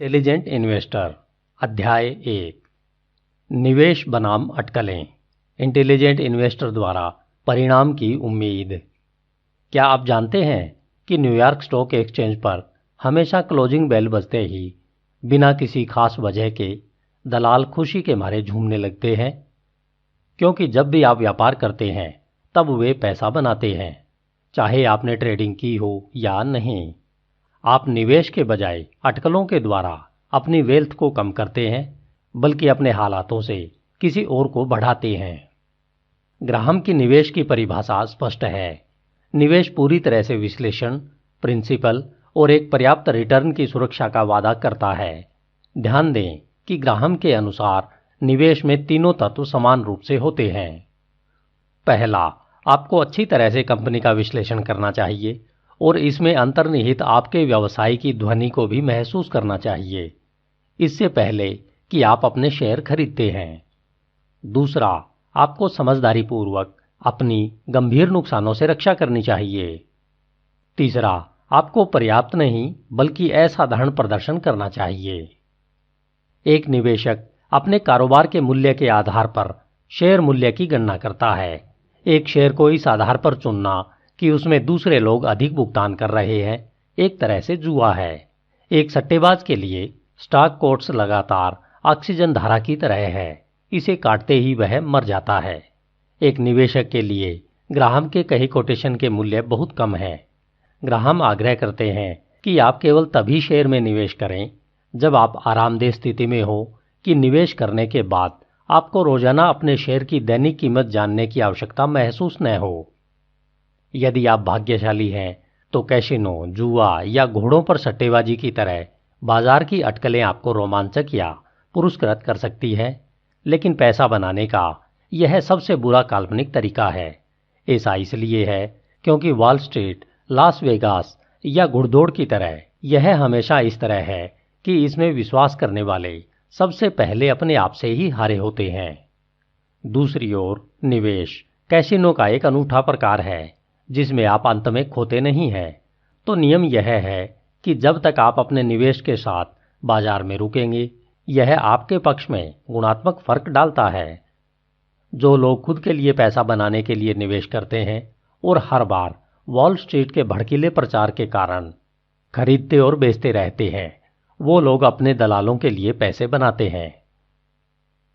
Intelligent investor अध्याय 1 निवेश बनाम अटकलें। इंटेलिजेंट इन्वेस्टर द्वारा परिणाम की उम्मीद। क्या आप जानते हैं कि न्यूयॉर्क स्टॉक एक्सचेंज पर हमेशा क्लोजिंग बेल बजते ही बिना किसी खास वजह के दलाल खुशी के मारे झूमने लगते हैं? क्योंकि जब भी आप व्यापार करते हैं तब वे पैसा बनाते हैं, चाहे आपने ट्रेडिंग की हो या नहीं। आप निवेश के बजाय अटकलों के द्वारा अपनी वेल्थ को कम करते हैं, बल्कि अपने हालातों से किसी और को बढ़ाते हैं। ग्राहम की निवेश की परिभाषा स्पष्ट है। निवेश पूरी तरह से विश्लेषण, प्रिंसिपल और एक पर्याप्त रिटर्न की सुरक्षा का वादा करता है। ध्यान दें कि ग्राहम के अनुसार निवेश में तीनों तत्व समान रूप से होते हैं। पहला, आपको अच्छी तरह से कंपनी का विश्लेषण करना चाहिए और इसमें अंतर्निहित आपके व्यवसाय की ध्वनि को भी महसूस करना चाहिए, इससे पहले कि आप अपने शेयर खरीदते हैं। दूसरा, आपको समझदारीपूर्वक अपनी गंभीर नुकसानों से रक्षा करनी चाहिए। तीसरा, आपको पर्याप्त नहीं बल्कि असाधारण प्रदर्शन करना चाहिए। एक निवेशक अपने कारोबार के मूल्य के आधार पर शेयर मूल्य की गणना करता है। एक शेयर को इस आधार पर चुनना कि उसमें दूसरे लोग अधिक भुगतान कर रहे हैं एक तरह से जुआ है। एक सट्टेबाज के लिए स्टॉक कोट्स लगातार ऑक्सीजन धारा की तरह है, इसे काटते ही वह मर जाता है। एक निवेशक के लिए ग्राहम के कहे कोटेशन के मूल्य बहुत कम है। ग्राहम आग्रह करते हैं कि आप केवल तभी शेयर में निवेश करें जब आप आरामदेह स्थिति में हो कि निवेश करने के बाद आपको रोजाना अपने शेयर की दैनिक कीमत जानने की आवश्यकता महसूस न हो। यदि आप भाग्यशाली हैं तो कैसीनो, जुआ या घोड़ों पर सट्टेबाजी की तरह बाजार की अटकलें आपको रोमांचक या पुरस्कृत कर सकती है, लेकिन पैसा बनाने का यह सबसे बुरा काल्पनिक तरीका है। ऐसा इसलिए है क्योंकि वॉल स्ट्रीट, लास वेगास या घुड़दौड़ की तरह यह हमेशा इस तरह है कि इसमें विश्वास करने वाले सबसे पहले अपने आप से ही हारे होते हैं। दूसरी ओर निवेश कैसीनो का एक अनूठा प्रकार है जिसमें आप अंत में खोते नहीं हैं। तो नियम यह है कि जब तक आप अपने निवेश के साथ बाजार में रुकेंगे, यह आपके पक्ष में गुणात्मक फर्क डालता है। जो लोग खुद के लिए पैसा बनाने के लिए निवेश करते हैं और हर बार वॉल स्ट्रीट के भड़कीले प्रचार के कारण खरीदते और बेचते रहते हैं, वो लोग अपने दलालों के लिए पैसे बनाते हैं।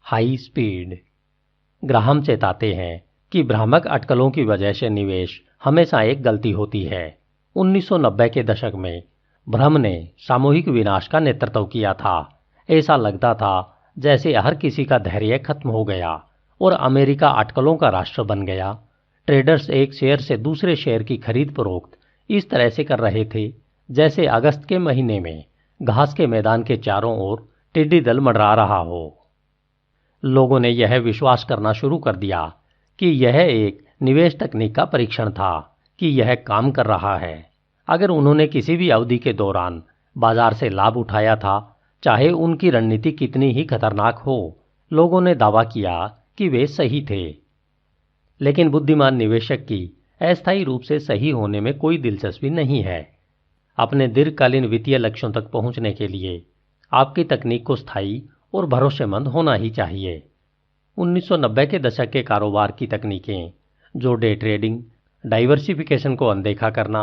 High speed. ग्राहम चेताते हैं कि भ्रामक अटकलों की वजह से निवेश हमेशा एक गलती होती है। 1990 के दशक में भ्रम ने सामूहिक विनाश का नेतृत्व किया था। ऐसा लगता था जैसे हर किसी का धैर्य खत्म हो गया और अमेरिका अटकलों का राष्ट्र बन गया। ट्रेडर्स एक शेयर से दूसरे शेयर की खरीद फरोख्त इस तरह से कर रहे थे जैसे अगस्त के महीने में घास के मैदान के चारों ओर टिड्डी दल मंडरा रहा हो। लोगों ने यह विश्वास करना शुरू कर दिया कि यह एक निवेश तकनीक का परीक्षण था कि यह काम कर रहा है। अगर उन्होंने किसी भी अवधि के दौरान बाजार से लाभ उठाया था, चाहे उनकी रणनीति कितनी ही खतरनाक हो, लोगों ने दावा किया कि वे सही थे। लेकिन बुद्धिमान निवेशक की अस्थायी रूप से सही होने में कोई दिलचस्पी नहीं है। अपने दीर्घकालीन वित्तीय लक्ष्यों तक पहुंचने के लिए आपकी तकनीक को स्थायी और भरोसेमंद होना ही चाहिए। 1990 के दशक के कारोबार की तकनीकें, जो डे ट्रेडिंग, डाइवर्सिफिकेशन को अनदेखा करना,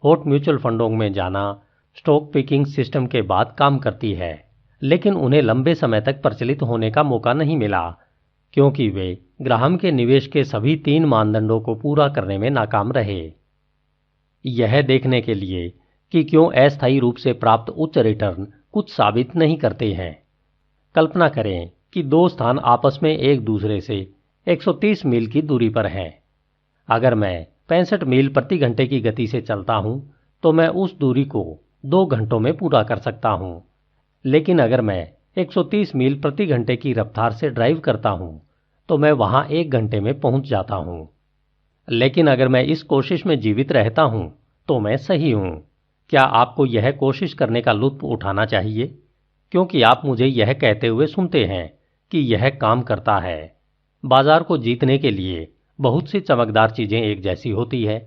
हॉट म्यूचुअल फंडों में जाना, स्टॉक पिकिंग सिस्टम के बाद काम करती है, लेकिन उन्हें लंबे समय तक प्रचलित होने का मौका नहीं मिला क्योंकि वे ग्राहम के निवेश के सभी 3 मानदंडों को पूरा करने में नाकाम रहे। यह देखने के लिए कि क्यों अस्थायी रूप से प्राप्त उच्च रिटर्न कुछ साबित नहीं करते हैं, कल्पना करें कि 2 स्थान आपस में एक दूसरे से 130 मील की दूरी पर हैं। अगर मैं 65 मील प्रति घंटे की गति से चलता हूं तो मैं उस दूरी को 2 घंटों में पूरा कर सकता हूं। लेकिन अगर मैं 130 मील प्रति घंटे की रफ्तार से ड्राइव करता हूं तो मैं वहां 1 घंटे में पहुंच जाता हूं। लेकिन अगर मैं इस कोशिश में जीवित रहता हूं तो मैं सही हूं। क्या आपको यह कोशिश करने का लुत्फ उठाना चाहिए? क्योंकि आप मुझे यह कहते हुए सुनते हैं कि यह काम करता है। बाजार को जीतने के लिए बहुत सी चमकदार चीजें एक जैसी होती है।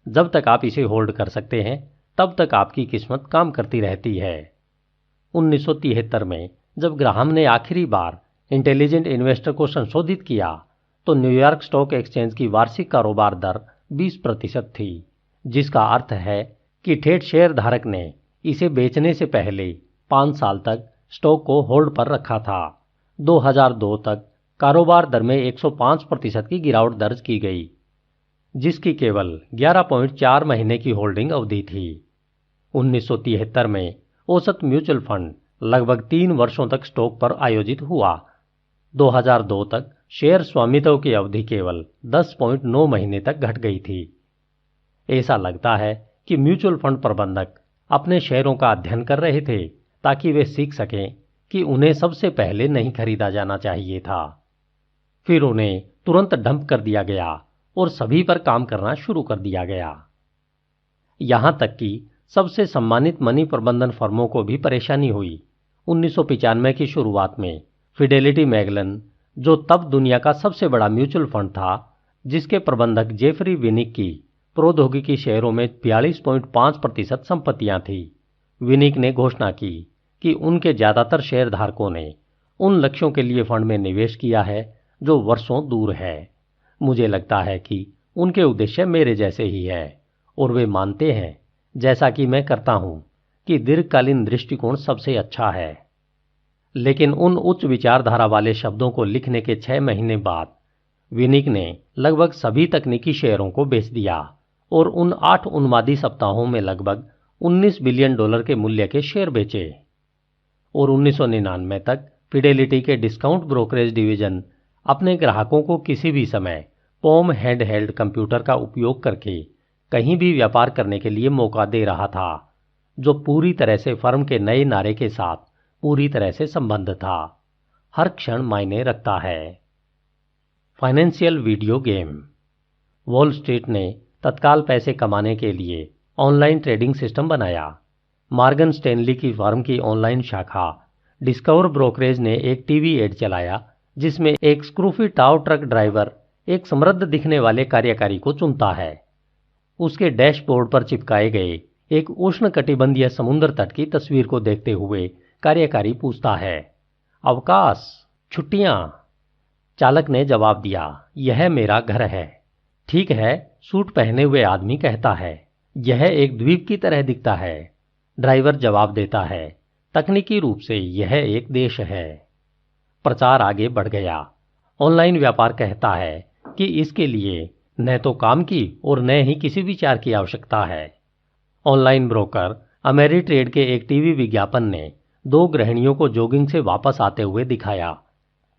जब तक आप इसे होल्ड कर सकते हैं, तब तक आपकी किस्मत काम करती रहती है। 1973 में जब ग्राहम ने आखिरी बार इंटेलिजेंट इन्वेस्टर को संशोधित किया तो न्यूयॉर्क स्टॉक एक्सचेंज की वार्षिक कारोबार दर 20% थी, जिसका अर्थ है कि ठेठ शेयर धारक ने इसे बेचने से पहले 5 साल तक स्टॉक को होल्ड पर रखा था। 2002 तक कारोबार दर में 105% की गिरावट दर्ज की गई, जिसकी केवल 11.4 महीने की होल्डिंग अवधि थी। 1973 में औसत म्यूचुअल फंड लगभग 3 वर्षों तक स्टॉक पर आयोजित हुआ। 2002 तक शेयर स्वामित्व की अवधि केवल 10.9 महीने तक घट गई थी। ऐसा लगता है कि म्यूचुअल फंड प्रबंधक अपने शेयरों का अध्ययन कर रहे थे ताकि वे सीख सकें कि उन्हें सबसे पहले नहीं खरीदा जाना चाहिए था। फिर उन्हें तुरंत डंप कर दिया गया और सभी पर काम करना शुरू कर दिया गया। यहां तक कि सबसे सम्मानित मनी प्रबंधन फर्मों को भी परेशानी हुई। 1995 की शुरुआत में फिडेलिटी मैगलन, जो तब दुनिया का सबसे बड़ा म्यूचुअल फंड था, जिसके प्रबंधक जेफरी विनिक की प्रौद्योगिकी शेयरों में 42.5% संपत्तियां थी, विनिक ने घोषणा की कि उनके ज्यादातर शेयरधारकों ने उन लक्ष्यों के लिए फंड में निवेश किया है जो वर्षों दूर है। मुझे लगता है कि उनके उद्देश्य मेरे जैसे ही है और वे मानते हैं, जैसा कि मैं करता हूं, कि दीर्घकालीन दृष्टिकोण सबसे अच्छा है। लेकिन उन उच्च विचारधारा वाले शब्दों को लिखने के 6 महीने बाद विनिक ने लगभग सभी तकनीकी शेयरों को बेच दिया और उन 8 उन्मादी सप्ताहों में लगभग $19 बिलियन के मूल्य के शेयर बेचे। और 1999 तक फिडेलिटी के डिस्काउंट ब्रोकरेज डिवीजन अपने ग्राहकों को किसी भी समय पॉम हैंडहेल्ड कंप्यूटर का उपयोग करके कहीं भी व्यापार करने के लिए मौका दे रहा था, जो पूरी तरह से फर्म के नए नारे के साथ पूरी तरह से संबद्ध था। हर क्षण मायने रखता है। Financial video game. Wall street ने तत्काल पैसे कमाने के लिए ऑनलाइन ट्रेडिंग सिस्टम बनाया। मॉर्गन स्टैनली की फर्म की ऑनलाइन शाखा डिस्कवर ब्रोकरेज ने एक टीवी एड चलाया जिसमें एक स्क्रूफी टाव ट्रक ड्राइवर एक समृद्ध दिखने वाले कार्यकारी को चुनता है। उसके डैशबोर्ड पर चिपकाए गए एक उष्णकटिबंधीय समुद्र तट की तस्वीर को देखते हुए कार्यकारी पूछता है, अवकाश, छुट्टियां? चालक ने जवाब दिया, यह मेरा घर है। ठीक है, सूट पहने हुए आदमी कहता है, यह एक द्वीप की तरह दिखता है। ड्राइवर जवाब देता है, तकनीकी रूप से यह एक देश है। प्रचार आगे बढ़ गया। ऑनलाइन व्यापार कहता है कि इसके लिए न तो काम की और न ही किसी विचार की आवश्यकता है। ऑनलाइन ब्रोकर अमेरिट्रेड के एक टीवी विज्ञापन ने 2 गृहिणियों को जॉगिंग से वापस आते हुए दिखाया।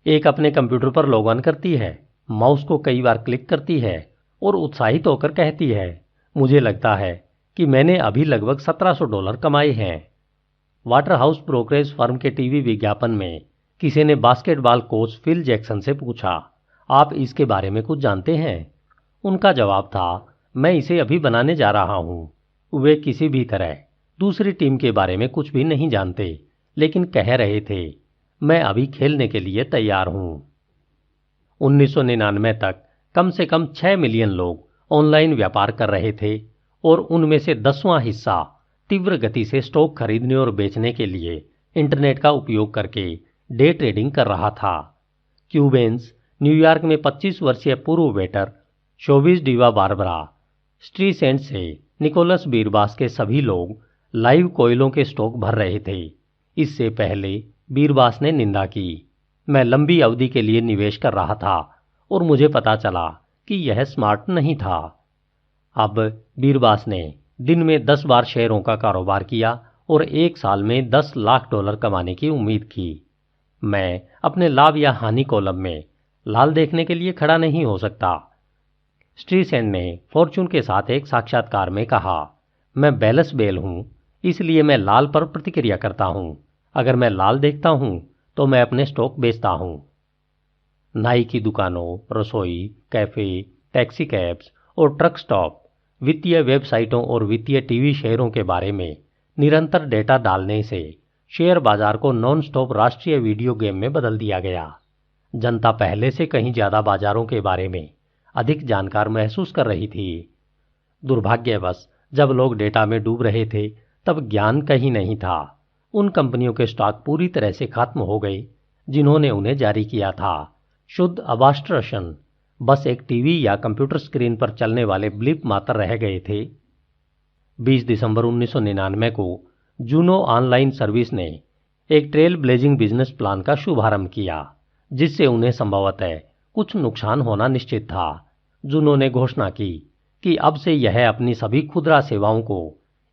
एक अपने कंप्यूटर पर लॉग ऑन करती है, माउस को कई बार क्लिक करती है और उत्साहित होकर कहती है, मुझे लगता है कि मैंने अभी लगभग $1700 कमाए हैं। वाटर हाउस ब्रोकरेज फर्म के टीवी विज्ञापन में किसी ने बास्केटबॉल कोच फिल जैक्सन से पूछा, आप इसके बारे में कुछ जानते हैं? उनका जवाब था, मैं इसे अभी बनाने जा रहा हूं। वे किसी भी तरह दूसरी टीम के बारे में कुछ भी नहीं जानते, लेकिन कह रहे थे, मैं अभी खेलने के लिए तैयार हूं। 1999 तक कम से कम 6 मिलियन लोग ऑनलाइन व्यापार कर रहे थे और उनमें से 10वां हिस्सा तीव्र गति से स्टॉक खरीदने और बेचने के लिए इंटरनेट का उपयोग करके डे ट्रेडिंग कर रहा था। क्यूबेंस, न्यूयॉर्क में 25 वर्षीय पूर्व वेटर, शोबिज डीवा बारबरा स्ट्रीसेंट से निकोलस बीरबास के सभी लोग लाइव कोयलों के स्टॉक भर रहे थे। इससे पहले बीरबास ने निंदा की, मैं लंबी अवधि के लिए निवेश कर रहा था और मुझे पता चला कि यह स्मार्ट नहीं था। अब बीरबास ने दिन में 10 बार शेयरों का कारोबार किया और 1 साल में $10 लाख कमाने की उम्मीद की। मैं अपने लाभ या हानि कॉलम में लाल देखने के लिए खड़ा नहीं हो सकता। स्ट्रीसेंट ने फॉर्च्यून के साथ एक साक्षात्कार में कहा, मैं बैलस बेल हूं, इसलिए मैं लाल पर प्रतिक्रिया करता हूं। अगर मैं लाल देखता हूं तो मैं अपने स्टॉक बेचता हूं। नाई की दुकानों, रसोई, कैफे, टैक्सी कैब्स और ट्रक स्टॉप वित्तीय वेबसाइटों और वित्तीय टीवी शेयरों के बारे में निरंतर डेटा डालने से शेयर बाजार को नॉन स्टॉप राष्ट्रीय वीडियो गेम में बदल दिया गया। जनता पहले से कहीं ज्यादा बाजारों के बारे में अधिक जानकार महसूस कर रही थी। दुर्भाग्यवश जब लोग डेटा में डूब रहे थे तब ज्ञान कहीं नहीं था। उन कंपनियों के स्टॉक पूरी तरह से खत्म हो गए जिन्होंने उन्हें जारी किया था। शुद्ध अबास्ट्रशन बस एक टीवी या कंप्यूटर स्क्रीन पर चलने वाले ब्लिप मात्र रह गए थे। 20 दिसंबर 1999 को जूनो ऑनलाइन सर्विस ने एक ट्रेल ब्लेजिंग बिजनेस प्लान का शुभारंभ किया, जिससे उन्हें संभवतः कुछ नुकसान होना निश्चित था। जूनो ने घोषणा की कि अब से यह अपनी सभी खुदरा सेवाओं को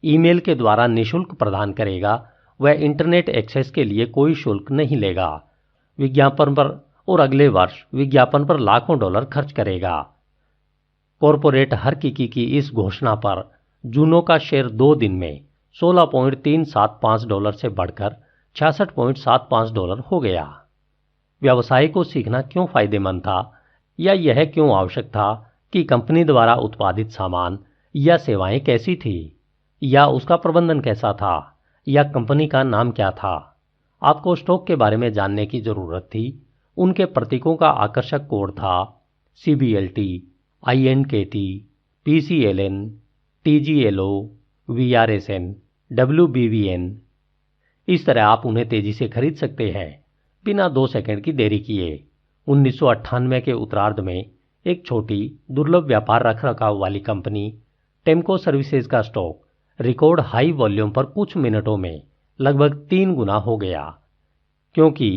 ईमेल के द्वारा निःशुल्क प्रदान करेगा। वह इंटरनेट एक्सेस के लिए कोई शुल्क नहीं लेगा, विज्ञापन पर, और अगले वर्ष विज्ञापन पर लाखों डॉलर खर्च करेगा। कॉरपोरेट हरकिकी की इस घोषणा पर जूनो का शेयर 2 दिन में $16.375 से बढ़कर $66.75 हो गया। व्यवसाय को सीखना क्यों फायदेमंद था, या यह क्यों आवश्यक था कि कंपनी द्वारा उत्पादित सामान या सेवाएं कैसी थी, या उसका प्रबंधन कैसा था, या कंपनी का नाम क्या था। आपको स्टॉक के बारे में जानने की जरूरत थी। उनके प्रतीकों का आकर्षक कोड था CBLT, INKT, PCLN, TGLO, VRSN, WBVN। इस तरह आप उन्हें तेजी से खरीद सकते हैं बिना 2 सेकंड की देरी किए। 1998 के उत्तरार्ध में एक छोटी दुर्लभ व्यापार रखरखाव वाली कंपनी टेम्को सर्विसेज का स्टॉक रिकॉर्ड हाई वॉल्यूम पर कुछ मिनटों में लगभग 3 गुना हो गया, क्योंकि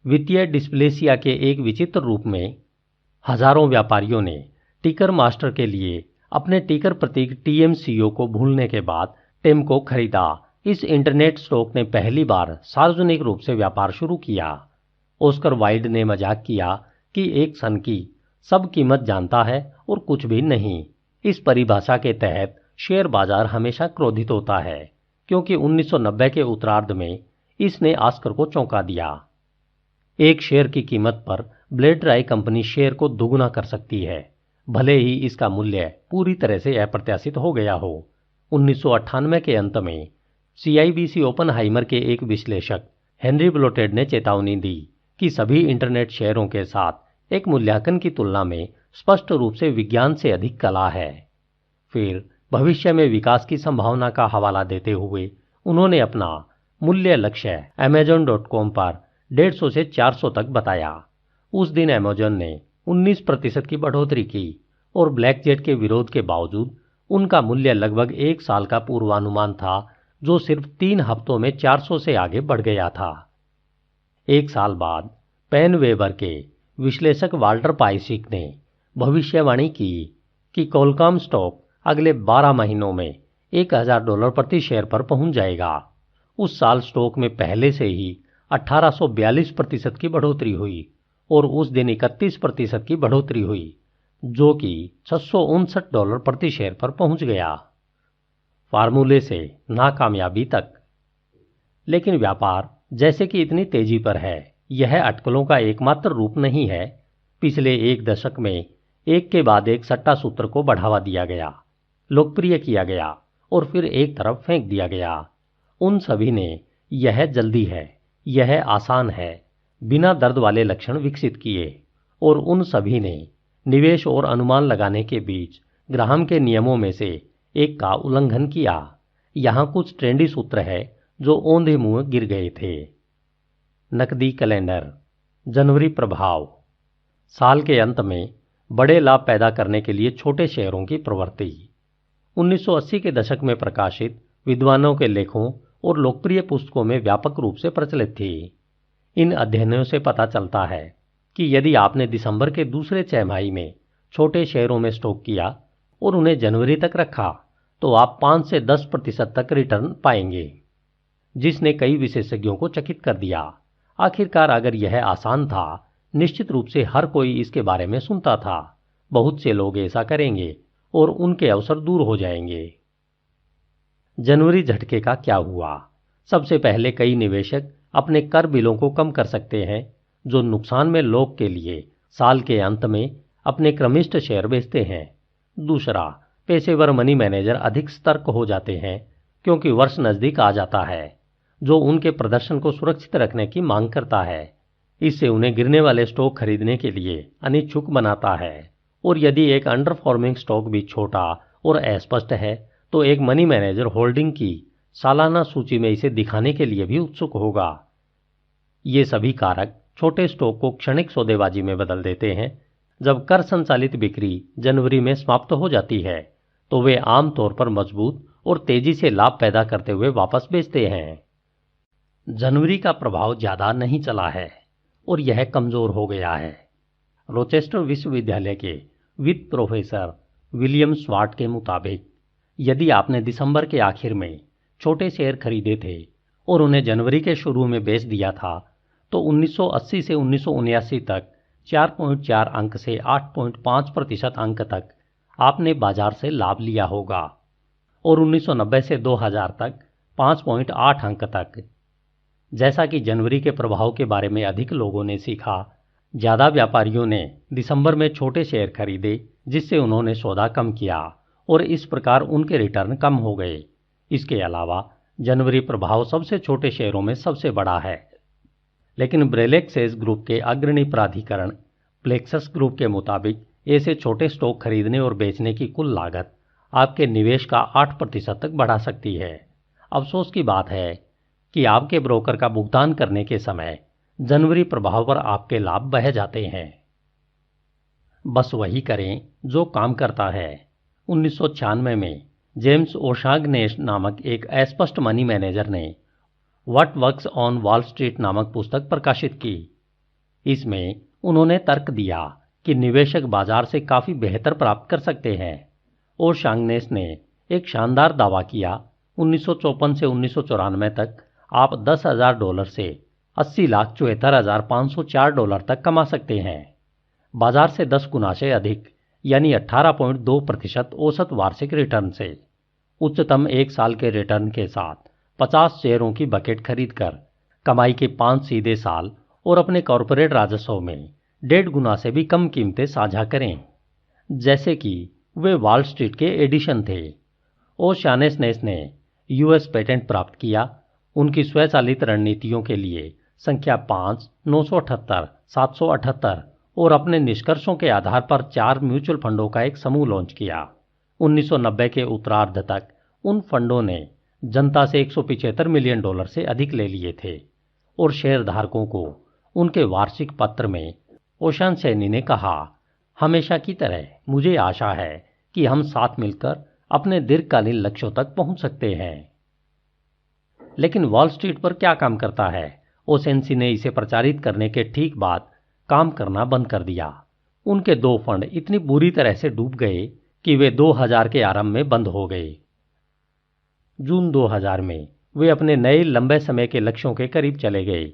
वित्तीय डिस्प्लेसिया के एक विचित्र रूप में हजारों व्यापारियों ने टिकर मास्टर के लिए अपने टिकर प्रतीक TMCO को भूलने के बाद टेम्को खरीदा। इस इंटरनेट स्टॉक ने पहली बार सार्वजनिक रूप से व्यापार शुरू किया। ऑस्कर वाइल्ड ने मजाक किया कि एक सन की सब कीमत जानता है और कुछ भी नहीं। इस परिभाषा के तहत शेयर बाजार हमेशा क्रोधित होता है, क्योंकि 1990 के उत्तरार्ध में इसने ऑस्कर को चौंका दिया। एक शेयर की कीमत पर ब्लेड ड्राई कंपनी शेयर को दुगुना कर सकती है, भले ही इसका मूल्य पूरी तरह से अप्रत्याशित हो गया हो। 1998 के अंत में CIBC ओपनहाइमर के एक विश्लेषक हेनरी ब्लोटेड ने चेतावनी दी कि सभी इंटरनेट शेयरों के साथ एक मूल्यांकन की तुलना में स्पष्ट रूप से विज्ञान से अधिक कला है। फिर भविष्य में विकास की संभावना का हवाला देते हुए उन्होंने अपना मूल्य लक्ष्य Amazon.com पर 150 से 400 तक बताया। उस दिन अमेजन ने 19% की बढ़ोतरी की और ब्लैकजेट के विरोध के बावजूद उनका मूल्य लगभग 1 साल का पूर्वानुमान था, जो सिर्फ 3 हफ्तों में 400 से आगे बढ़ गया था। 1 साल बाद पेन वेबर के विश्लेषक वाल्टर पाइसिक ने भविष्यवाणी की कि कॉलकॉम स्टॉक अगले 12 महीनों में $1000 प्रति शेयर पर पहुंच जाएगा। उस साल स्टॉक में पहले से ही 1842% की बढ़ोतरी हुई और उस दिन 31% की बढ़ोतरी हुई, जो कि $659 प्रति शेयर पर पहुंच गया। फार्मूले से नाकामयाबी तक। लेकिन व्यापार जैसे कि इतनी तेजी पर है, यह अटकलों का एकमात्र रूप नहीं है। पिछले 1 दशक में एक के बाद एक सट्टा सूत्र को बढ़ावा दिया गया, लोकप्रिय किया गया और फिर एक तरफ फेंक दिया गया। उन सभी ने यह जल्दी है, यह आसान है, बिना दर्द वाले लक्षण विकसित किए, और उन सभी ने निवेश और अनुमान लगाने के बीच ग्राहम के नियमों में से एक का उल्लंघन किया। यहाँ कुछ ट्रेंडी सूत्र है जो औंधे मुंह गिर गए थे। नकदी कैलेंडर। जनवरी प्रभाव। साल के अंत में बड़े लाभ पैदा करने के लिए छोटे शेयरों की प्रवृत्ति। 1980 के दशक में प्रकाशित विद्वानों के लेखों और लोकप्रिय पुस्तकों में व्यापक रूप से प्रचलित थी। इन अध्ययनों से पता चलता है कि यदि आपने दिसंबर के दूसरे तिमाही में छोटे शेयरों में स्टॉक किया और उन्हें जनवरी तक रखा, तो आप 5 से 10% तक रिटर्न पाएंगे, जिसने कई विशेषज्ञों को चकित कर दिया। आखिरकार अगर यह आसान था, निश्चित रूप से हर कोई इसके बारे में सुनता था। बहुत से लोग ऐसा करेंगे और उनके अवसर दूर हो जाएंगे। जनवरी झटके का क्या हुआ? सबसे पहले कई निवेशक अपने कर बिलों को कम कर सकते हैं, जो नुकसान में लोग के लिए साल के अंत में अपने क्रमिष्ठ शेयर बेचते हैं। दूसरा, पेशेवर मनी मैनेजर अधिक सतर्क हो जाते हैं, क्योंकि वर्ष नजदीक आ जाता है, जो उनके प्रदर्शन को सुरक्षित रखने की मांग करता है। इससे उन्हें गिरने वाले स्टॉक खरीदने के लिए अनिच्छुक बनाता है, और यदि एक अंडरफॉर्मिंग स्टॉक भी छोटा और अस्पष्ट है, तो एक मनी मैनेजर होल्डिंग की सालाना सूची में इसे दिखाने के लिए भी उत्सुक होगा। ये सभी कारक छोटे स्टॉक को क्षणिक सौदेबाजी में बदल देते हैं। जब कर संचालित बिक्री जनवरी में समाप्त हो जाती है तो वे आमतौर पर मजबूत और तेजी से लाभ पैदा करते हुए वापस बेचते हैं। जनवरी का प्रभाव ज्यादा नहीं चला है और यह कमजोर हो गया है। रोचेस्टर विश्वविद्यालय के वित्त प्रोफेसर विलियम स्वार्ट के मुताबिक यदि आपने दिसंबर के आखिर में छोटे शेयर खरीदे थे और उन्हें जनवरी के शुरू में बेच दिया था तो 1980 से 1979 तक 4.4 अंक से 8.5% अंक तक आपने बाजार से लाभ लिया होगा और 1990 से 2000 तक 5.8 अंक तक। जैसा कि जनवरी के प्रभाव के बारे में अधिक लोगों ने सीखा, ज़्यादा व्यापारियों ने दिसंबर में छोटे शेयर खरीदे जिससे उन्होंने सौदा कम किया और इस प्रकार उनके रिटर्न कम हो गए। इसके अलावा जनवरी प्रभाव सबसे छोटे शेयरों में सबसे बड़ा है। लेकिन ब्रेलेक्सेस ग्रुप के अग्रणी प्राधिकरण प्लेक्सस ग्रुप के मुताबिक ऐसे छोटे स्टॉक खरीदने और बेचने की कुल लागत आपके निवेश का 8% तक बढ़ा सकती है। अफसोस की बात है कि आपके ब्रोकर का भुगतान करने के समय जनवरी प्रभाव पर आपके लाभ बह जाते हैं। बस वही करें जो काम करता है। 1996 में जेम्स ओशाग्नेश नामक एक अस्पष्ट मनी मैनेजर ने what works on wall street नामक पुस्तक प्रकाशित की। इसमें उन्होंने तर्क दिया कि निवेशक बाजार से काफी बेहतर प्राप्त कर सकते हैं। ओशाग्नेश ने एक शानदार दावा किया, 1954 से 1994 तक आप $10,000 से $80,74,504 तक कमा सकते हैं। बाजार से 10 गुना से अधिक यानी 18.2% औसत वार्षिक रिटर्न से। उच्चतम एक साल के रिटर्न के साथ 50 शेयरों की बकेट खरीदकर कमाई के 5 सीधे साल और अपने कॉरपोरेट राजस्व में 1.5 गुना से भी कम कीमतें साझा करें, जैसे कि वे वॉल स्ट्रीट के एडिशन थे। ओशाग्नेश ने यूएस पेटेंट प्राप्त किया। उनकी स्वचालित रणनीतियों के लिए संख्या 5, 978, 778 और अपने निष्कर्षों के आधार पर 4 म्यूचुअल फंडों का एक समूह लॉन्च किया। 1990 के उत्तरार्ध तक उन फंडों ने जनता से $175 मिलियन से अधिक ले लिए थे और शेयरधारकों को उनके वार्षिक पत्र में ओशाग्नेश ने कहा, हमेशा की तरह मुझे आशा है कि हम साथ मिलकर अपने दीर्घकालीन लक्ष्यों तक पहुंच सकते हैं। लेकिन वॉल स्ट्रीट पर क्या काम करता है? ओशेंसी ने इसे प्रचारित करने के ठीक बाद काम करना बंद कर दिया। उनके 2 फंड इतनी बुरी तरह से डूब गए कि वे 2000 के आरंभ में बंद हो गए। जून 2000 में वे अपने नए लंबे समय के लक्ष्यों के करीब चले गए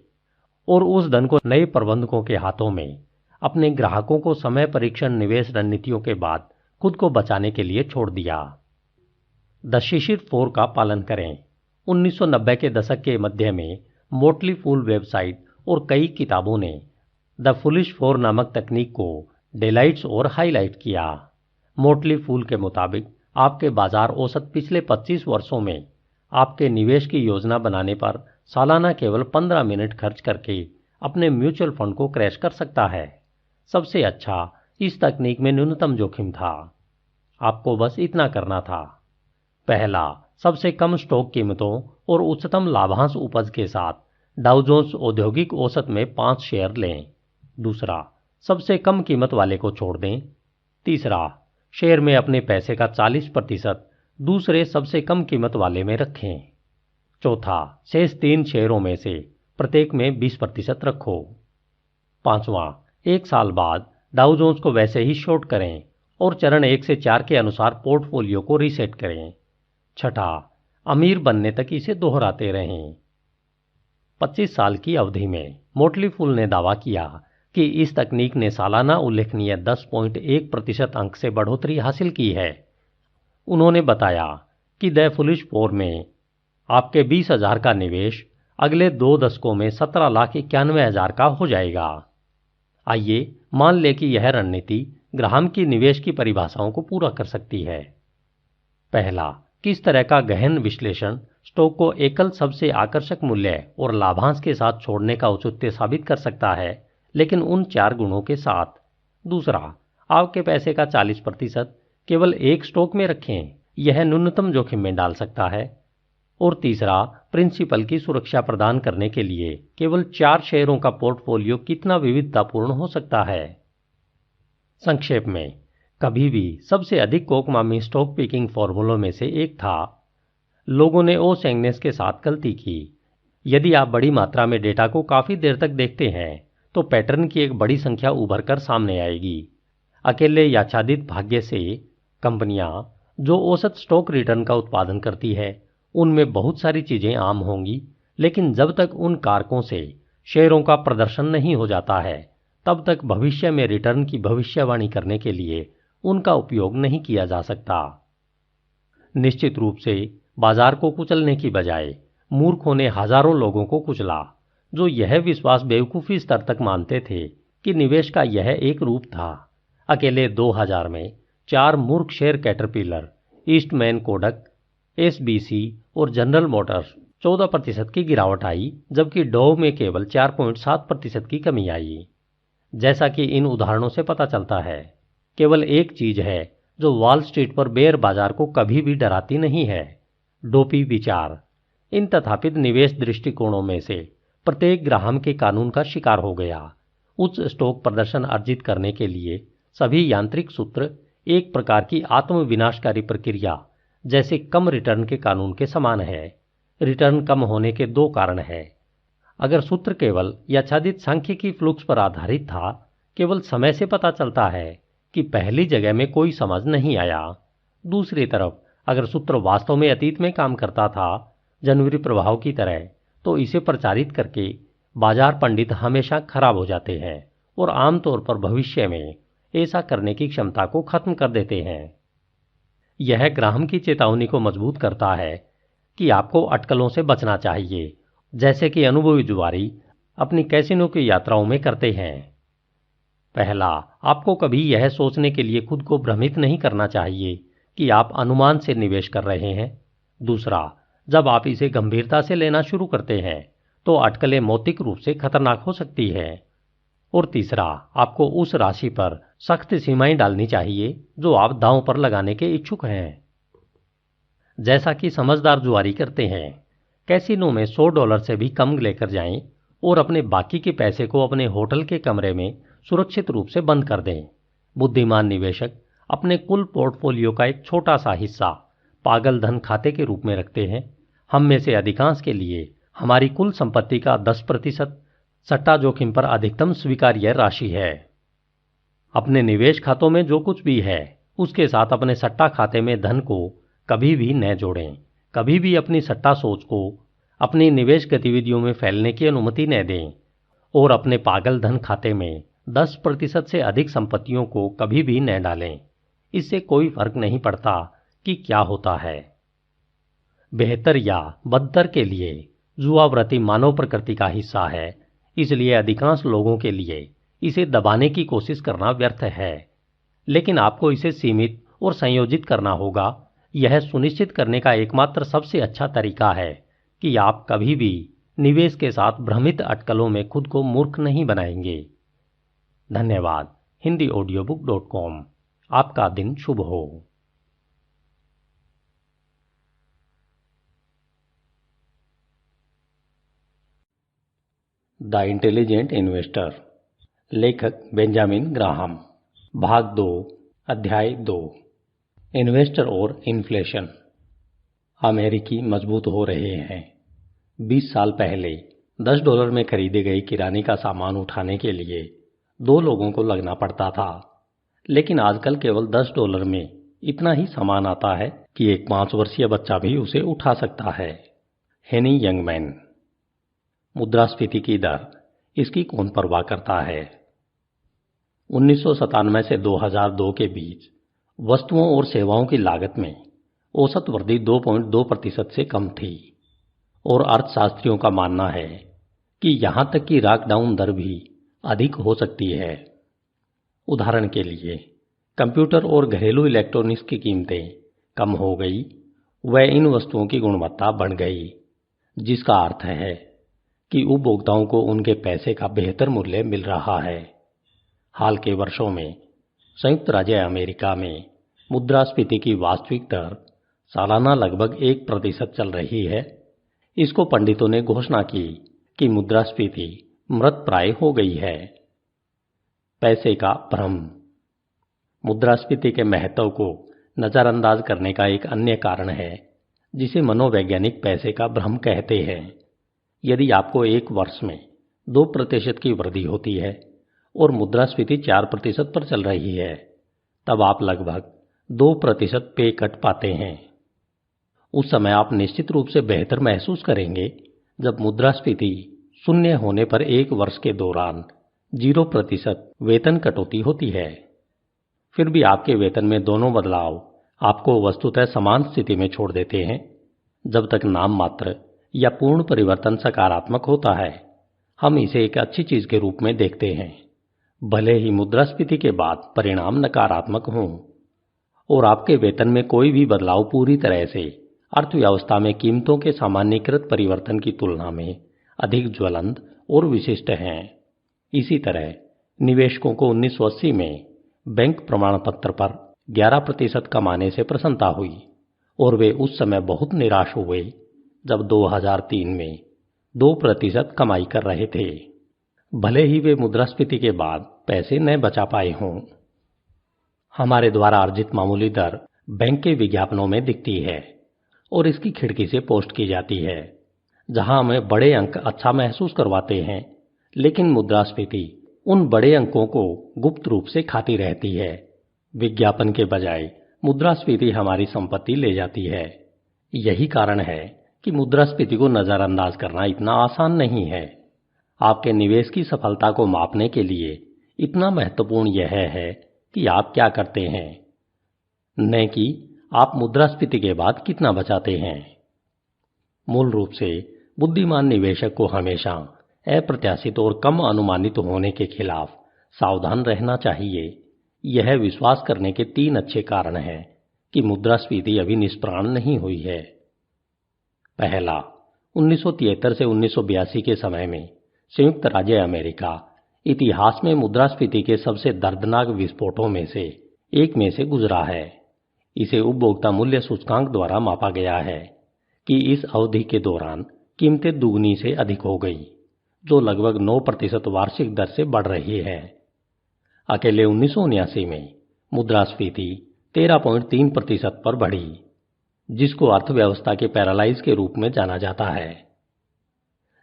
और उस धन को नए प्रबंधकों के हाथों में अपने ग्राहकों को समय परीक्षण निवेश रणनीतियों के बाद खुद को बचाने के लिए छोड़ दिया। द शिशिर 4 का पालन करें। 1990 के दशक के मध्य में मोटली फूल वेबसाइट और कई किताबों ने द फुलिश 4 नामक तकनीक को डेलाइट्स और हाईलाइट किया। मोटली फूल के मुताबिक आपके बाजार औसत पिछले 25 वर्षों में आपके निवेश की योजना बनाने पर सालाना केवल 15 मिनट खर्च करके अपने म्यूचुअल फंड को क्रैश कर सकता है। सबसे अच्छा इस तकनीक में न्यूनतम जोखिम था। आपको बस इतना करना था। पहला, सबसे कम स्टॉक कीमतों और उच्चतम लाभांश उपज के साथ डाउ जोन्स औद्योगिक औसत में 5 शेयर लें। दूसरा, सबसे कम कीमत वाले को छोड़ दें। तीसरा, शेयर में अपने पैसे का 40% दूसरे सबसे कम कीमत वाले में रखें। चौथा, शेष 3 शेयरों में से प्रत्येक में 20% रखो। पांचवा, 1 साल बाद डाउ जोन्स को वैसे ही शॉर्ट करें और चरण 1 से 4 के अनुसार पोर्टफोलियो को रीसेट करें। छठा, अमीर बनने तक इसे दोहराते रहें। 25 साल की अवधि में मोटली फूल ने दावा किया कि इस तकनीक ने सालाना उल्लेखनीय 10.1% अंक से बढ़ोतरी हासिल की है। उन्होंने बताया कि द फुलिश 4 में आपके 20,000 का निवेश अगले 2 दशकों में 17,91,000 का हो जाएगा। आइए मान लें कि यह रणनीति ग्राहक की निवेश की परिभाषाओं को पूरा कर सकती है। पहला, किस तरह का गहन विश्लेषण स्टॉक को एकल सबसे आकर्षक मूल्य और लाभांश के साथ छोड़ने का औचित्य साबित कर सकता है, लेकिन उन 4 गुणों के साथ। दूसरा, आपके पैसे का 40% केवल एक स्टॉक में रखें, यह न्यूनतम जोखिम में डाल सकता है। और तीसरा, प्रिंसिपल की सुरक्षा प्रदान करने के लिए केवल 4 शेयरों का पोर्टफोलियो कितना विविधतापूर्ण हो सकता है। संक्षेप में, कभी भी सबसे अधिक कोकमामी स्टॉक पिकिंग फॉर्मूलों में से एक था। लोगों ने ओ सेंगनेस के साथ गलती की। यदि आप बड़ी मात्रा में डेटा को काफी देर तक देखते हैं तो पैटर्न की एक बड़ी संख्या उभर कर सामने आएगी। अकेले याच्छादित भाग्य से कंपनियां जो औसत स्टॉक रिटर्न का उत्पादन करती है उनमें बहुत सारी चीजें आम होंगी, लेकिन जब तक उन कारकों से शेयरों का प्रदर्शन नहीं हो जाता है तब तक भविष्य में रिटर्न की भविष्यवाणी करने के लिए उनका उपयोग नहीं किया जा सकता। निश्चित रूप से बाजार को कुचलने की बजाय मूर्खों ने हजारों लोगों को कुचला, जो यह विश्वास बेवकूफी स्तर तक मानते थे कि निवेश का यह एक रूप था। अकेले 2000 में 4 मूर्ख share caterpillar, Eastman Kodak, SBC और जनरल मोटर्स 14% की गिरावट आई, जबकि डॉव में केवल 4.7% की कमी आई। जैसा कि इन उदाहरणों से पता चलता है, केवल एक चीज है जो वॉल स्ट्रीट पर बेयर बाजार को कभी भी डराती नहीं है, डोपी विचार। इन तथापित निवेश दृष्टिकोणों में से प्रत्येक ग्राहम के कानून का शिकार हो गया। उच्च स्टॉक प्रदर्शन अर्जित करने के लिए सभी यांत्रिक सूत्र एक प्रकार की आत्म विनाशकारी प्रक्रिया जैसे कम रिटर्न के कानून के समान है। रिटर्न कम होने के 2 कारण हैं। अगर सूत्र केवल याच्छादित सांख्यिकी फ्लुक्स पर आधारित था, केवल समय से पता चलता है कि पहली जगह में कोई समझ नहीं आया। दूसरी तरफ अगर सूत्र वास्तव में अतीत में काम करता था, जनवरी प्रभाव की तरह, तो इसे प्रचारित करके बाजार पंडित हमेशा खराब हो जाते हैं और आमतौर पर भविष्य में ऐसा करने की क्षमता को खत्म कर देते हैं। यह ग्राहम की चेतावनी को मजबूत करता है कि आपको अटकलों से बचना चाहिए, जैसे कि अनुभवी जुआरी अपनी कैसीनो की यात्राओं में करते हैं। पहला, आपको कभी यह सोचने के लिए खुद को भ्रमित नहीं करना चाहिए कि आप अनुमान से निवेश कर रहे हैं। दूसरा, जब आप इसे गंभीरता से लेना शुरू करते हैं तो अटकलें मौतिक रूप से खतरनाक हो सकती है। और तीसरा, आपको उस राशि पर सख्त सीमाएं डालनी चाहिए जो आप दांव पर लगाने के इच्छुक हैं। जैसा कि समझदार जुआरी करते हैं, कैसीनो में $100 से भी कम लेकर जाएं और अपने बाकी के पैसे को अपने होटल के कमरे में सुरक्षित रूप से बंद कर दें। बुद्धिमान निवेशक अपने कुल पोर्टफोलियो का एक छोटा सा हिस्सा पागल धन खाते के रूप में रखते हैं। हम में से अधिकांश के लिए हमारी कुल संपत्ति का 10% सट्टा जोखिम पर अधिकतम स्वीकार्य राशि है। अपने निवेश खातों में जो कुछ भी है उसके साथ अपने सट्टा खाते में धन को कभी भी न जोड़ें। कभी भी अपनी सट्टा सोच को अपनी निवेश गतिविधियों में फैलने की अनुमति न दें और अपने पागल धन खाते में 10% से अधिक संपत्तियों को कभी भी न डालें। इससे कोई फर्क नहीं पड़ता कि क्या होता है। बेहतर या बदतर के लिए जुआवृत्ति मानव प्रकृति का हिस्सा है, इसलिए अधिकांश लोगों के लिए इसे दबाने की कोशिश करना व्यर्थ है। लेकिन आपको इसे सीमित और संयोजित करना होगा। यह सुनिश्चित करने का एकमात्र सबसे अच्छा तरीका है कि आप कभी भी निवेश के साथ भ्रमित अटकलों में खुद को मूर्ख नहीं बनाएंगे। धन्यवाद। hindioaudiobook.com। आपका दिन शुभ हो। द इंटेलिजेंट इन्वेस्टर, लेखक बेंजामिन ग्राहम, भाग 2, अध्याय 2, इन्वेस्टर और इन्फ्लेशन। अमेरिकी मजबूत हो रहे हैं। 20 साल पहले $10 में खरीदे गए किराने का सामान उठाने के लिए 2 लोगों को लगना पड़ता था, लेकिन आजकल केवल $10 में इतना ही सामान आता है कि एक 5 वर्षीय बच्चा भी उसे उठा सकता है। हेनी यंगमैन। मुद्रास्फीति की दर, इसकी कौन परवाह करता है। 1997 से 2002 के बीच वस्तुओं और सेवाओं की लागत में औसत वृद्धि 2.2% से कम थी और अर्थशास्त्रियों का मानना है कि यहां तक कि लॉकडाउन दर भी अधिक हो सकती है। उदाहरण के लिए, कंप्यूटर और घरेलू इलेक्ट्रॉनिक्स की कीमतें कम हो गई, व इन वस्तुओं की गुणवत्ता बढ़ गई, जिसका अर्थ है कि उपभोक्ताओं को उनके पैसे का बेहतर मूल्य मिल रहा है। हाल के वर्षों में संयुक्त राज्य अमेरिका में मुद्रास्फीति की वास्तविक दर सालाना लगभग 1% चल रही है। इसको पंडितों ने घोषणा की कि मुद्रास्फीति मृतप्राय हो गई है। पैसे का भ्रम। मुद्रास्फीति के महत्व को नजरअंदाज करने का एक अन्य कारण है जिसे मनोवैज्ञानिक पैसे का भ्रम कहते हैं। यदि आपको एक वर्ष में 2% की वृद्धि होती है और मुद्रास्फीति 4% पर चल रही है, तब आप लगभग 2% पे कट पाते हैं। उस समय आप निश्चित रूप से बेहतर महसूस करेंगे जब मुद्रास्फीति 0 होने पर एक वर्ष के दौरान 0% वेतन कटौती होती है। फिर भी आपके वेतन में दोनों बदलाव आपको वस्तुतः समान स्थिति में छोड़ देते हैं। जब तक नाम मात्र या पूर्ण परिवर्तन सकारात्मक होता है, हम इसे एक अच्छी चीज के रूप में देखते हैं, भले ही मुद्रास्फीति के बाद परिणाम नकारात्मक हों और आपके वेतन में कोई भी बदलाव पूरी तरह से अर्थव्यवस्था में कीमतों के सामान्यीकृत परिवर्तन की तुलना में अधिक ज्वलंत और विशिष्ट हैं। इसी तरह निवेशकों को 1980 में बैंक प्रमाण पत्र पर 11% कमाने से प्रसन्नता हुई और वे उस समय बहुत निराश हुए जब 2003 में 2% कमाई कर रहे थे, भले ही वे मुद्रास्फीति के बाद पैसे न बचा पाए हों। हमारे द्वारा अर्जित मामूली दर बैंक के विज्ञापनों में दिखती है और इसकी खिड़की से पोस्ट की जाती है, जहां हमें बड़े अंक अच्छा महसूस करवाते हैं, लेकिन मुद्रास्फीति उन बड़े अंकों को गुप्त रूप से खाती रहती है। विज्ञापन के बजाय मुद्रास्फीति हमारी संपत्ति ले जाती है। यही कारण है कि मुद्रास्फीति को नजरअंदाज करना इतना आसान नहीं है। आपके निवेश की सफलता को मापने के लिए इतना महत्वपूर्ण यह है कि आप क्या करते हैं, न कि आप मुद्रास्फीति के बाद कितना बचाते हैं। मूल रूप से बुद्धिमान निवेशक को हमेशा अप्रत्याशित और कम अनुमानित होने के खिलाफ सावधान रहना चाहिए। यह विश्वास करने के 3 अच्छे कारण हैं कि मुद्रास्फीति अभी निष्प्राण नहीं हुई है। पहला, 1973 से 1982 के समय में संयुक्त राज्य अमेरिका इतिहास में मुद्रास्फीति के सबसे दर्दनाक विस्फोटों में से एक में से गुजरा है। इसे उपभोक्ता मूल्य सूचकांक द्वारा मापा गया है कि इस अवधि के दौरान कीमतें दुगनी से अधिक हो गई, जो लगभग 9% वार्षिक दर से बढ़ रही है। अकेले 1979 में मुद्रास्फीति 13.3% पर बढ़ी, जिसको अर्थव्यवस्था के पैरालाइज के रूप में जाना जाता है,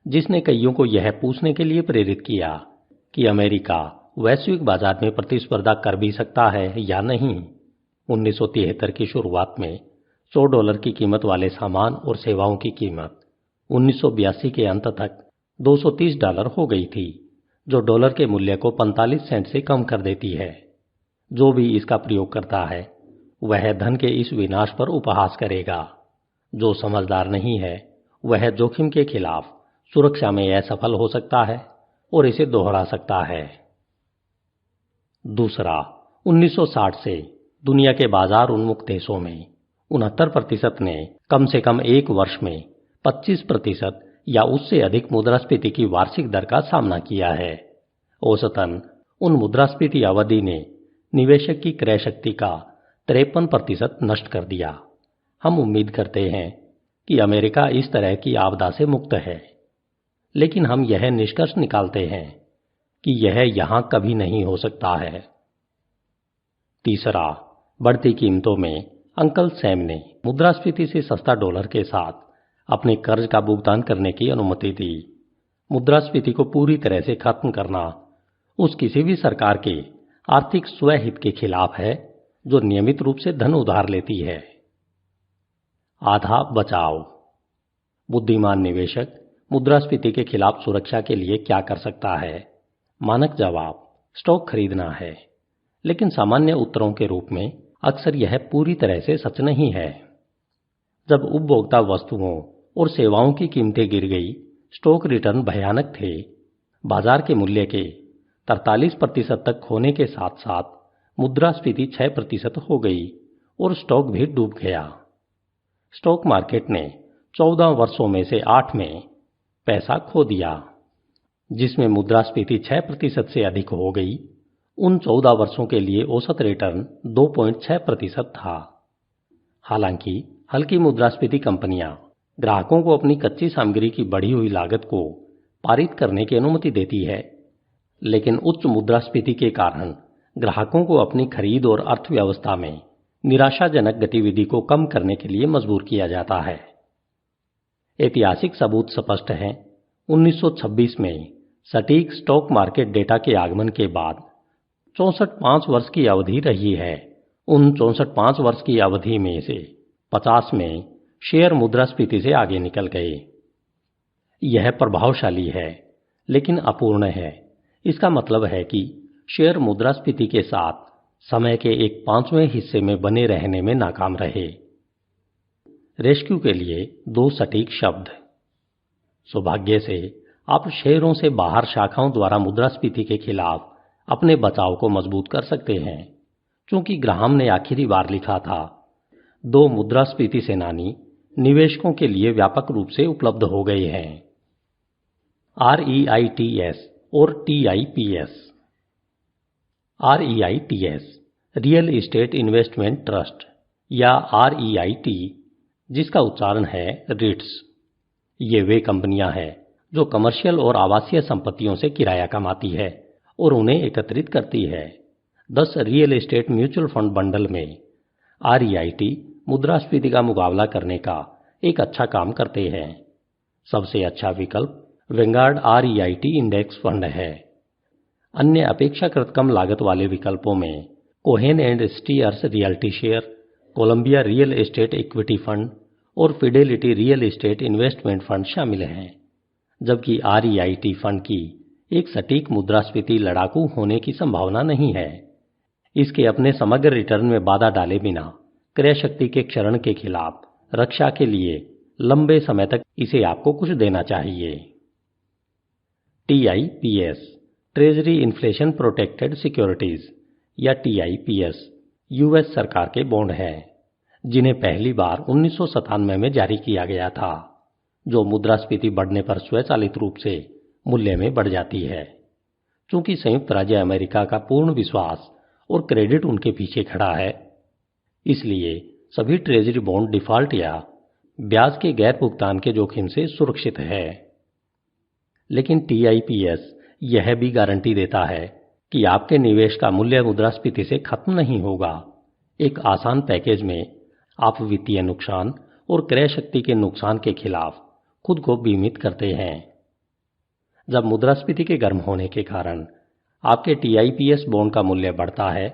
जिसने कईयों को यह पूछने के लिए प्रेरित किया कि अमेरिका वैश्विक बाजार में प्रतिस्पर्धा कर भी सकता है या नहीं। 1973 की शुरुआत में $100 की कीमत वाले सामान और सेवाओं की कीमत 1982 के अंत तक $230 हो गई थी, जो डॉलर के मूल्य को 45 सेंट से कम कर देती है। जो भी इसका प्रयोग करता है वह धन के इस विनाश पर उपहास करेगा। जो समझदार नहीं है वह जोखिम के खिलाफ सुरक्षा में असफल हो सकता है और इसे दोहरा सकता है। दूसरा, 1960 से दुनिया के बाजार उन्मुख देशों में 69% ने कम से कम एक वर्ष में 25% या उससे अधिक मुद्रास्फीति की वार्षिक दर का सामना किया है। औसतन उन मुद्रास्फीति अवधि ने निवेशक की क्रय शक्ति का 53% नष्ट कर दिया। हम उम्मीद करते हैं कि अमेरिका इस तरह की आपदा से मुक्त है, लेकिन हम यह निष्कर्ष निकालते हैं कि यह यहां कभी नहीं हो सकता है। तीसरा, बढ़ती कीमतों में अंकल सैम ने मुद्रास्फीति से सस्ता डॉलर के साथ अपने कर्ज का भुगतान करने की अनुमति दी। मुद्रास्फीति को पूरी तरह से खत्म करना उस किसी भी सरकार के आर्थिक स्वहित के खिलाफ है जो नियमित रूप से धन उधार लेती है। आधा बचाव। बुद्धिमान निवेशक मुद्रास्फीति के खिलाफ सुरक्षा के लिए क्या कर सकता है? मानक जवाब स्टॉक खरीदना है, लेकिन सामान्य उत्तरों के रूप में अक्सर यह पूरी तरह से सच नहीं है। जब उपभोक्ता वस्तुओं और सेवाओं की कीमतें गिर गई, स्टॉक रिटर्न भयानक थे। बाजार के मूल्य के 43% तक खोने के साथ साथ मुद्रास्फीति 6% हो गई और स्टॉक भी डूब गया। स्टॉक मार्केट ने 14 वर्षों में से 8 में पैसा खो दिया। जिसमें मुद्रास्फीति 6% से अधिक हो गई, उन 14 वर्षों के लिए औसत रिटर्न 2.6% था। हालांकि हल्की मुद्रास्फीति कंपनियां ग्राहकों को अपनी कच्ची सामग्री की बढ़ी हुई लागत को पारित करने की अनुमति देती है, लेकिन उच्च मुद्रास्फीति के कारण ग्राहकों को अपनी खरीद और अर्थव्यवस्था में निराशाजनक गतिविधि को कम करने के लिए मजबूर किया जाता है। ऐतिहासिक सबूत स्पष्ट हैं। 1926 में सटीक स्टॉक मार्केट डेटा के आगमन के बाद 64 वर्ष की अवधि रही है। उन 64 वर्ष की अवधि में से 50 में शेयर मुद्रास्फीति से आगे निकल गए। यह प्रभावशाली है लेकिन अपूर्ण है। इसका मतलब है कि शेयर मुद्रास्फीति के साथ समय के 1/5वें हिस्से में बने रहने में नाकाम रहे। रेस्क्यू के लिए 2 सटीक शब्द। सौभाग्य से आप शेयरों से बाहर शाखाओं द्वारा मुद्रास्फीति के खिलाफ अपने बचाव को मजबूत कर सकते हैं। चूंकि ग्राहम ने आखिरी बार लिखा था, 2 मुद्रास्फीति सेनानी निवेशकों के लिए व्यापक रूप से उपलब्ध हो गए हैं, REITs और TIPS। REITs real estate investment trust या REIT, जिसका उच्चारण है रिट्स। ये वे कंपनियां हैं जो कमर्शियल और आवासीय संपत्तियों से किराया कमाती है और उन्हें एकत्रित करती है। 10 real estate mutual fund bundle में REIT मुद्रास्फीति का मुकाबला करने का एक अच्छा काम करते हैं। सबसे अच्छा विकल्प वेंगार्ड REIT इंडेक्स फंड है। अन्य अपेक्षाकृत कम लागत वाले विकल्पों में Cohen and Steers realty share, Columbia real estate equity fund और Fidelity real estate investment fund शामिल हैं। जबकि REIT फंड की एक सटीक मुद्रास्फीति लड़ाकू होने की संभावना नहीं है। इसके अपने समग्र रिटर्न में बाधा डाले बिना क्रय शक्ति के क्षरण के खिलाफ रक्षा के लिए लंबे समय तक इसे आपको कुछ देना चाहिए। TIPS treasury inflation protected securities या TIPS US सरकार के बॉन्ड हैं, जिन्हें पहली बार 1997 में जारी किया गया था, जो मुद्रास्फीति बढ़ने पर स्वचालित रूप से मूल्य में बढ़ जाती है। चूंकि संयुक्त राज्य अमेरिका का पूर्ण विश्वास और क्रेडिट उनके पीछे खड़ा है, इसलिए सभी ट्रेजरी बॉन्ड डिफॉल्ट या ब्याज के गैर भुगतान के जोखिम से सुरक्षित है। लेकिन TIPS यह भी गारंटी देता है कि आपके निवेश का मूल्य मुद्रास्फीति से खत्म नहीं होगा। एक आसान पैकेज में आप वित्तीय नुकसान और क्रय शक्ति के नुकसान के खिलाफ खुद को बीमित करते हैं। जब मुद्रास्फीति के गर्म होने के कारण आपके TIPS बॉन्ड का मूल्य बढ़ता है,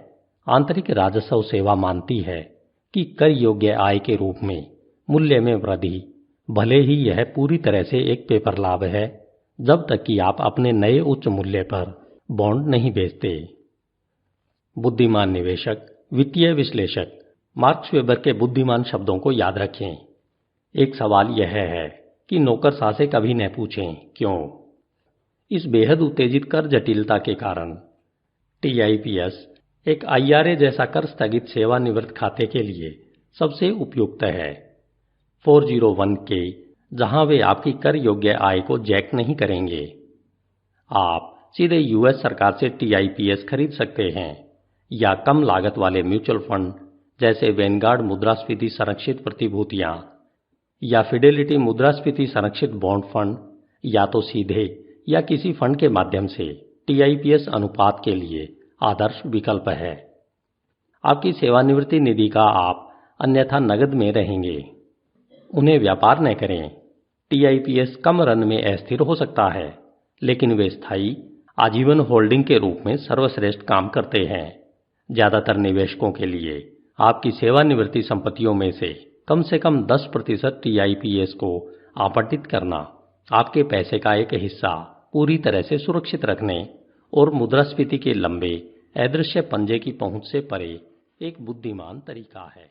आंतरिक राजस्व सेवा मानती है कि कर योग्य आय के रूप में मूल्य में वृद्धि, भले ही यह पूरी तरह से एक पेपर लाभ है, जब तक कि आप अपने नए उच्च मूल्य पर बॉन्ड नहीं बेचते। बुद्धिमान निवेशक, वित्तीय विश्लेषक मार्क्स वेबर के बुद्धिमान शब्दों को याद रखें। एक सवाल यह है कि नौकरशाह से कभी न पूछें क्यों। इस बेहद उत्तेजित कर जटिलता के कारण TIPS एक IRA जैसा कर स्थगित सेवानिवृत्त खाते के लिए सबसे उपयुक्त है। 401k, जहां वे आपकी कर योग्य आय को जैक नहीं करेंगे। आप सीधे US सरकार से TIPS खरीद सकते हैं या कम लागत वाले म्यूचुअल फंड जैसे वेनगार्ड मुद्रास्फीति संरक्षित प्रतिभूतियां या फिडेलिटी मुद्रास्फीति संरक्षित बॉन्ड फंड, या तो सीधे या किसी फंड के माध्यम से TIPS अनुपात के लिए आदर्श विकल्प है। आपकी सेवानिवृत्ति निधि का आप अन्यथा नकद में रहेंगे। उन्हें व्यापार न करें। TIPS कम रन में अस्थिर हो सकता है, लेकिन वे स्थायी आजीवन होल्डिंग के रूप में सर्वश्रेष्ठ काम करते हैं। ज्यादातर निवेशकों के लिए आपकी सेवानिवृत्ति संपत्तियों में से कम 10% TIPS को आवंटित करना आपके पैसे का एक हिस्सा पूरी तरह से सुरक्षित रखने और मुद्रास्फीति के लंबे अदृश्य पंजे की पहुंच से परे एक बुद्धिमान तरीका है।